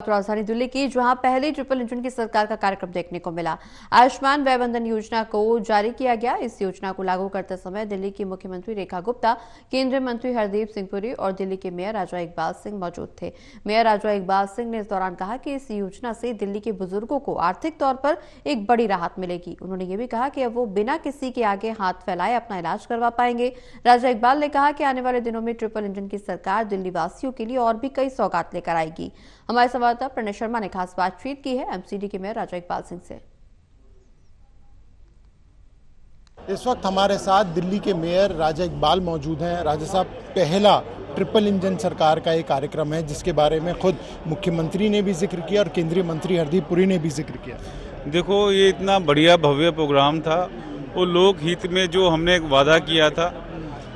राजधानी दिल्ली की जहां पहली ट्रिपल इंजन की सरकार का कार्यक्रम देखने को मिला। आयुष्मान वय वंदन योजना को जारी किया गया। इस योजना को लागू करते समय दिल्ली की मुख्यमंत्री रेखा गुप्ता, केंद्रीय मंत्री हरदीप सिंह पुरी और दिल्ली के मेयर राजा इकबाल सिंह मौजूद थे। मेयर राजा इकबाल सिंह ने इस दौरान कहा कि इस योजना से दिल्ली के बुजुर्गों को आर्थिक तौर पर एक बड़ी राहत मिलेगी। उन्होंने ये भी कहा कि अब वो बिना किसी के आगे हाथ फैलाए अपना इलाज करवा पाएंगे। राजा इकबाल ने कहा कि आने वाले दिनों में ट्रिपल इंजन की सरकार दिल्ली वासियों के लिए और भी कई सौगात लेकर आएगी। हमारे संवाददाता प्रणय शर्मा ने खास बातचीत की है एमसीडी के मेयर राजा इकबाल सिंह से। इस वक्त हमारे साथ दिल्ली के मेयर राजा इकबाल मौजूद हैं। राजा साहब, पहला ट्रिपल इंजन सरकार का एक कार्यक्रम है जिसके बारे में खुद मुख्यमंत्री ने भी जिक्र किया और केंद्रीय मंत्री हरदीप पुरी ने भी जिक्र किया। देखो, ये इतना बढ़िया भव्य प्रोग्राम था। वो लोक हित में जो हमने एक वादा किया था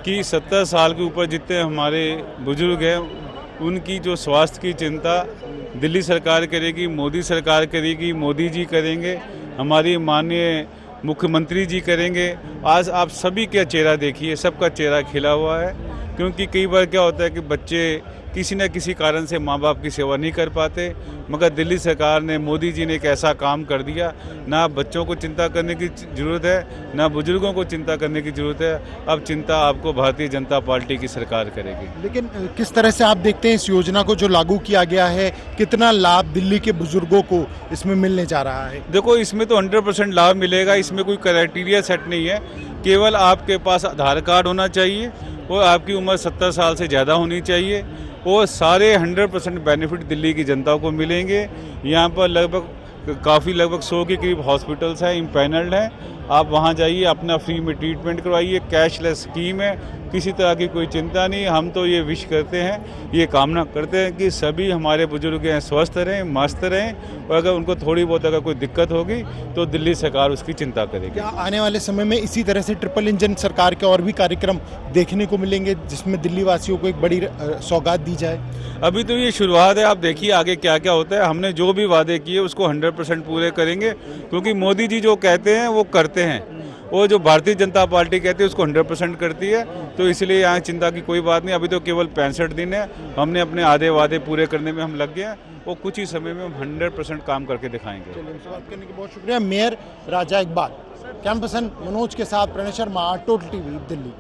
कि 70 साल के ऊपर जितने हमारे बुजुर्ग हैं उनकी जो स्वास्थ्य की चिंता दिल्ली सरकार करेगी, मोदी सरकार करेगी, मोदी जी करेंगे, हमारी माननीय मुख्यमंत्री जी करेंगे। आज आप सभी का चेहरा देखिए, सबका चेहरा खिला हुआ है। क्योंकि कई बार क्या होता है कि बच्चे किसी न किसी कारण से माँ बाप की सेवा नहीं कर पाते, मगर दिल्ली सरकार ने, मोदी जी ने एक ऐसा काम कर दिया, ना बच्चों को चिंता करने की ज़रूरत है, ना बुजुर्गों को चिंता करने की ज़रूरत है। अब चिंता आपको भारतीय जनता पार्टी की सरकार करेगी। लेकिन किस तरह से आप देखते हैं इस योजना को जो लागू किया गया है, कितना लाभ दिल्ली के बुजुर्गों को इसमें मिलने जा रहा है? देखो, इसमें तो 100% लाभ मिलेगा। इसमें कोई क्राइटेरिया सेट नहीं है। केवल आपके पास आधार कार्ड होना चाहिए और आपकी उम्र 70 साल से ज़्यादा होनी चाहिए और सारे 100% बेनिफिट दिल्ली की जनता को मिलेंगे। यहाँ पर लगभग 100 के करीब हॉस्पिटल्स हैं, इम्पैनल्ड हैं। आप वहाँ जाइए, अपना फ्री में ट्रीटमेंट करवाइए। कैशलेस स्कीम है, किसी तरह की कोई चिंता नहीं। हम तो ये विश करते हैं, ये कामना करते हैं कि सभी हमारे बुजुर्ग हैं स्वस्थ रहें, मस्त रहें, और अगर उनको थोड़ी बहुत अगर कोई दिक्कत होगी तो दिल्ली सरकार उसकी चिंता करेगी। क्या आने वाले समय में इसी तरह से ट्रिपल इंजन सरकार के और भी कार्यक्रम देखने को मिलेंगे जिसमें दिल्ली वासियों को एक बड़ी सौगात दी जाए? अभी तो ये शुरुआत है, आप देखिए आगे क्या क्या होता है। हमने जो भी वादे किए उसको 100% पूरे करेंगे, क्योंकि मोदी जी जो कहते हैं वो करते हैं, और जो भारतीय जनता पार्टी कहती है उसको 100% करती है। तो इसलिए यहाँ चिंता की कोई बात नहीं। अभी तो केवल 65 दिन है, हमने अपने आधे वादे पूरे करने में हम लग गए हैं, वो कुछ ही समय में हम 100% काम करके दिखाएंगे। चलिए, बात करने के बहुत शुक्रिया। मेयर राजा इकबाल। कैंपस मनोज के साथ प्रणय शर्मा, टोटल टीवी दिल्ली।